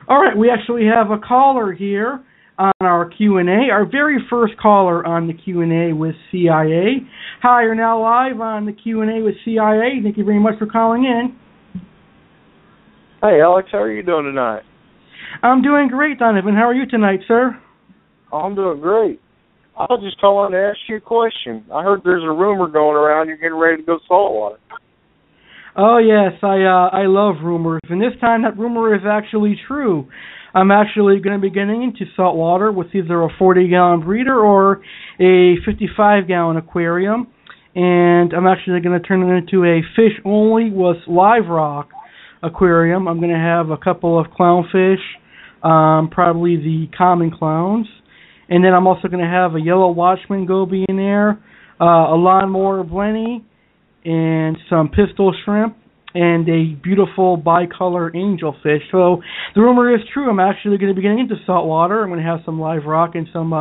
All right, we actually have a caller here on our Q&A. Our very first caller on the Q&A with CIA. Hi, you're now live on the Q&A with CIA. Thank you very much for calling in. Hey, Alex, how are you doing tonight? I'm doing great, Donovan. How are you tonight, sir? I'm doing great. I was just calling to ask you a question. I heard there's a rumor going around you're getting ready to go saltwater. Oh yes, I love rumors, and this time that rumor is actually true. I'm actually going to be getting into saltwater with either a 40-gallon breeder or a 55-gallon aquarium, and I'm actually going to turn it into a fish-only with live rock aquarium. I'm going to have a couple of clownfish, probably the common clowns, and then I'm also going to have a yellow watchman goby in there, a lawnmower blenny, and some pistol shrimp, and a beautiful bicolor angelfish. So the rumor is true. I'm actually going to be getting into saltwater. I'm going to have some live rock and some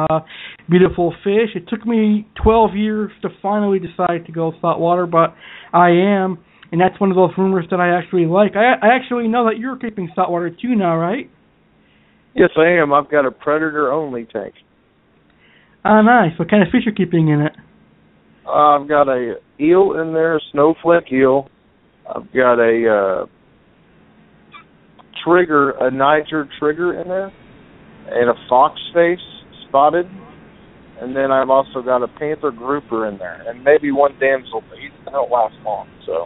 beautiful fish. It took me 12 years to finally decide to go saltwater, but I am, and that's one of those rumors that I actually like. I actually know that you're keeping saltwater too now, right? Yes, I am. I've got a predator-only tank. Ah, nice. What kind of fish are you keeping in it? I've got a eel in there, a snowflake eel. I've got a Niger trigger in there, and a fox face spotted. And then I've also got a panther grouper in there, and maybe one damsel, but he don't last long. So.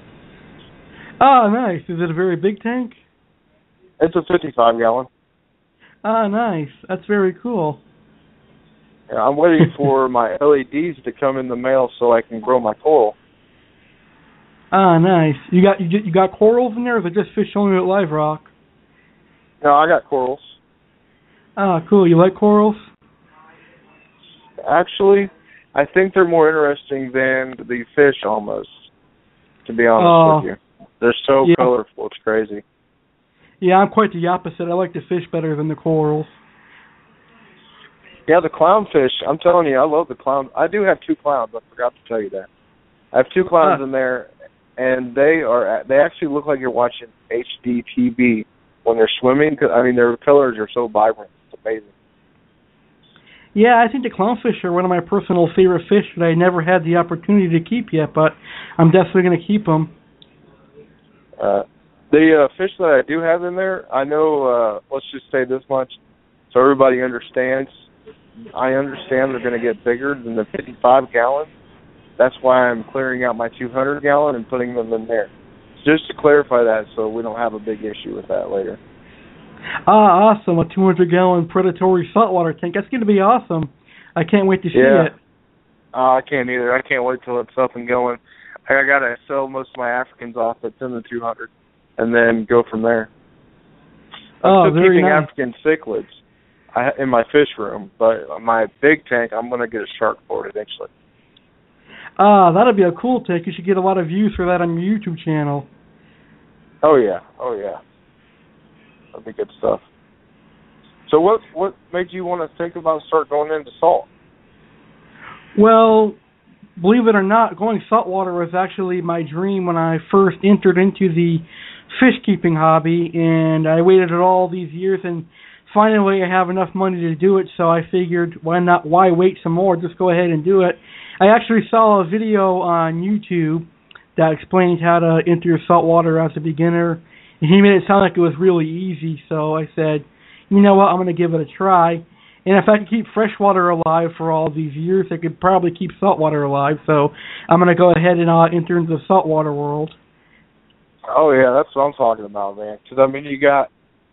Oh, nice. Is it a very big tank? It's a 55-gallon. Ah, nice. That's very cool. Yeah, I'm waiting for my LEDs to come in the mail so I can grow my coral. Ah, nice. You got corals in there, or is it just fish only with live rock? No, I got corals. Ah, cool. You like corals? Actually, I think they're more interesting than the fish almost, to be honest with you. They're so colorful, it's crazy. Yeah, I'm quite the opposite. I like the fish better than the corals. Yeah, the clownfish, I'm telling you, I love the clown. I do have 2 clowns, I forgot to tell you that. I have 2 clowns in there, and they actually look like you're watching HD TV when they're swimming. I mean, their colors are so vibrant. It's amazing. Yeah, I think the clownfish are one of my personal favorite fish that I never had the opportunity to keep yet, but I'm definitely going to keep them. The fish that I do have in there, I know, let's just say this much, so everybody understands. I understand they're going to get bigger than the 55-gallon. That's why I'm clearing out my 200-gallon and putting them in there. Just to clarify that so we don't have a big issue with that later. Ah, awesome. A 200-gallon predatory saltwater tank. That's going to be awesome. I can't wait to see it. I can't either. I can't wait till it's up and going. I got to sell most of my Africans off that's in the 200 and then go from there. I'm still keeping nice. African cichlids in my fish room, but my big tank, I'm going to get a shark for it eventually. Ah, that'd be a cool tank. You should get a lot of views for that on your YouTube channel. Oh yeah. That'd be good stuff. So what made you want to think about start going into salt? Well, believe it or not, going saltwater was actually my dream when I first entered into the fish keeping hobby, and I waited all these years, and finally I have enough money to do it, so I figured why wait some more, just go ahead and do it. I actually saw a video on YouTube that explained how to enter saltwater as a beginner, and he made it sound like it was really easy, so I said, you know what, I'm going to give it a try. And if I can keep freshwater alive for all these years, I could probably keep saltwater alive, so I'm going to go ahead and enter into the saltwater world. Oh yeah, that's what I'm talking about, man. Because I mean,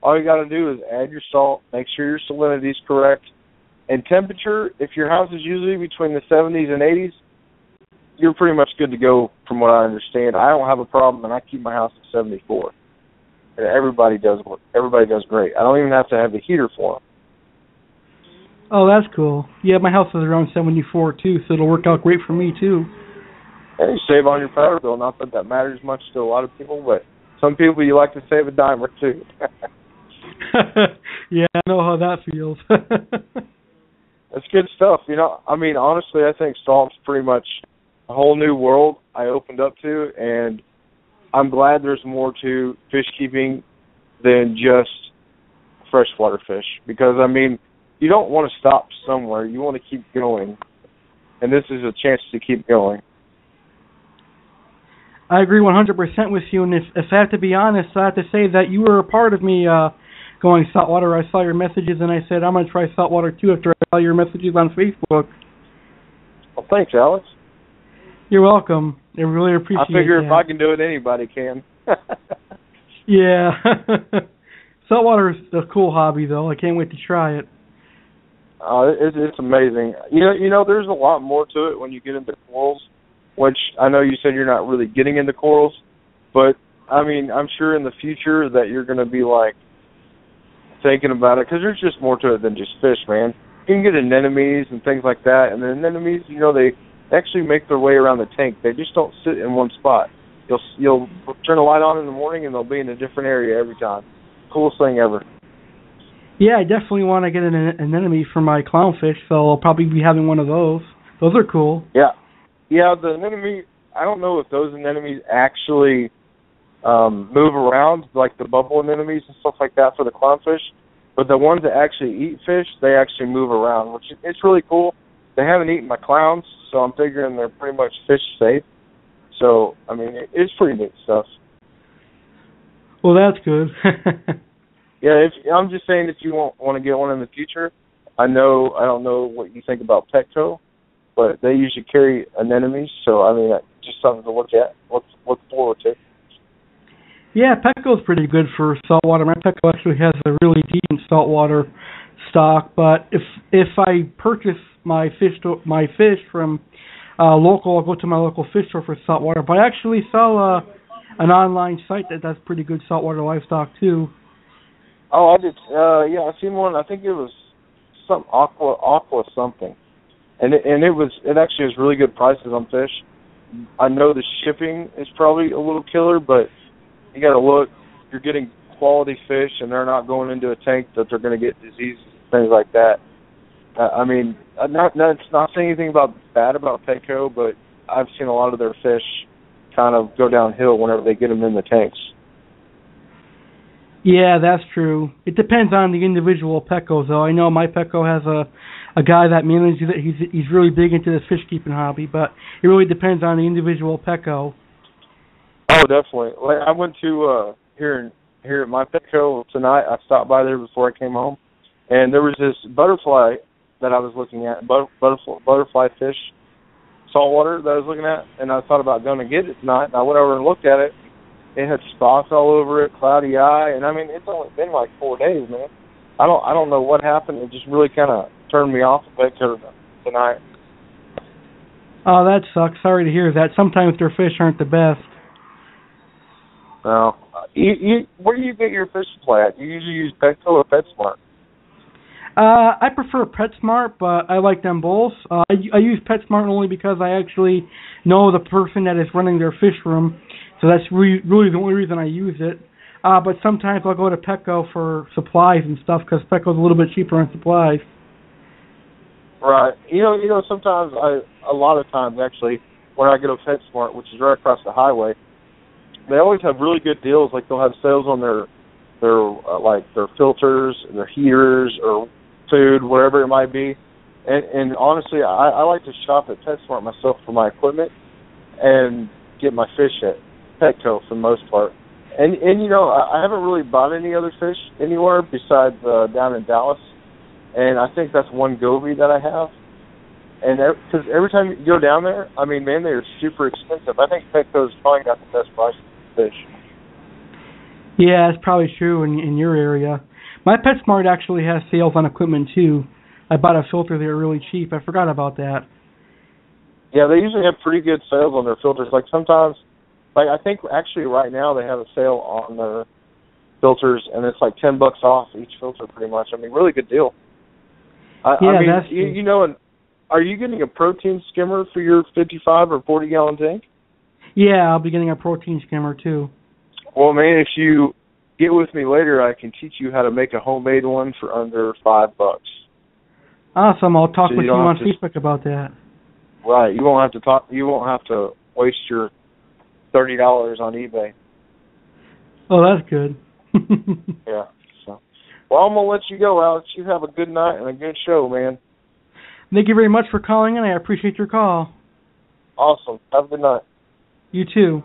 all you got to do is add your salt, make sure your salinity is correct, and temperature. If your house is usually between the 70s and 80s, you're pretty much good to go. From what I understand, I don't have a problem, and I keep my house at 74. And everybody does great. I don't even have to have the heater for them. Oh, that's cool. Yeah, my house is around 74 too, so it'll work out great for me too. And you save on your power bill. Not that that matters much to a lot of people, but some people you like to save a dime or two. Yeah, I know how that feels. That's good stuff. You know, I mean, honestly, I think salt's pretty much a whole new world I opened up to, and I'm glad there's more to fish keeping than just freshwater fish because, I mean, you don't want to stop somewhere. You want to keep going, and this is a chance to keep going. I agree 100% with you, and if I have to be honest, I have to say that you were a part of me going saltwater. I saw your messages, and I said, I'm going to try saltwater too after I saw your messages on Facebook. Well, thanks, Alex. You're welcome. I really appreciate it. I figure that. if I can do it, anybody can. Yeah. Saltwater is a cool hobby, though. I can't wait to try it. It's amazing. You know, there's a lot more to it when you get into corals, which I know you said you're not really getting into corals, but, I mean, I'm sure in the future that you're going to be, like, thinking about it, because there's just more to it than just fish, man. You can get anemones and things like that, and the anemones, you know, they actually make their way around the tank. They just don't sit in one spot. You'll turn the light on in the morning, and they'll be in a different area every time. Coolest thing ever. Yeah, I definitely want to get an anemone for my clownfish, so I'll probably be having one of those. Those are cool. Yeah, the anemone, I don't know if those anemones actually move around, like the bubble anemones and stuff like that for the clownfish, but the ones that actually eat fish, they actually move around, which it's really cool. They haven't eaten my clowns, so I'm figuring they're pretty much fish safe. So, I mean, it's pretty neat stuff. Well, that's good. Yeah, I'm just saying if you want to get one in the future, I don't know what you think about Petco, but they usually carry anemones, so, I mean, just something to look at, look forward to. Yeah, Petco's pretty good for saltwater. My Petco actually has a really decent saltwater stock, but if I purchase my fish from local, I'll go to my local fish store for saltwater. But I actually sell an online site that does pretty good saltwater livestock too. Oh, I did. Yeah, I seen one. I think it was some aqua something, and it actually has really good prices on fish. I know the shipping is probably a little killer, but you got to look. You're getting quality fish, and they're not going into a tank that they're going to get diseases, things like that. I mean, not saying anything bad about Petco, but I've seen a lot of their fish kind of go downhill whenever they get them in the tanks. Yeah, that's true. It depends on the individual Petco, though. I know my Petco has a guy that manages it. He's really big into this fish keeping hobby, but it really depends on the individual Petco. Oh, definitely. Like, I went to here at my Petco tonight. I stopped by there before I came home, and there was this butterfly that I was looking at, butterfly fish, saltwater that I was looking at, and I thought about going to get it tonight. And I went over and looked at it. It had spots all over it, cloudy eye, and I mean it's only been like 4 days, man. I don't know what happened. It just really kind of turned me off a bit tonight. Oh, that sucks. Sorry to hear that. Sometimes their fish aren't the best. No. Where do you get your fish supply at? You usually use Petco or PetSmart? I prefer PetSmart, but I like them both. I use PetSmart only because I actually know the person that is running their fish room, so that's really the only reason I use it. But sometimes I'll go to Petco for supplies and stuff because Petco's a little bit cheaper on supplies. Right. You know, sometimes a lot of times actually, when I go to PetSmart, which is right across the highway, they always have really good deals. Like they'll have sales on their filters, their heaters, or food, whatever it might be. And honestly, I like to shop at PetSmart myself for my equipment and get my fish at Petco for the most part. And you know, I haven't really bought any other fish anywhere besides down in Dallas. And I think that's one goby that I have. And because every time you go down there, I mean, man, they're super expensive. I think Petco's probably got the best price for fish. Yeah, it's probably true in your area. My PetSmart actually has sales on equipment too. I bought a filter there really cheap. I forgot about that. Yeah, they usually have pretty good sales on their filters. Like sometimes, like I think actually right now they have a sale on their filters, and it's like $10 off each filter, pretty much. I mean, really good deal. I mean, that's you know, and are you getting a protein skimmer for your 55 or 40 gallon tank? Yeah, I'll be getting a protein skimmer too. Well, man, if you get with me later, I can teach you how to make a homemade one for under $5. Awesome. I'll talk with you on Facebook about that. Right. You won't have to waste your $30 on eBay. Oh, that's good. Yeah. So, Well, I'm going to let you go, Alex. You have a good night and a good show, man. Thank you very much for calling in. I appreciate your call. Awesome. Have a good night. You too.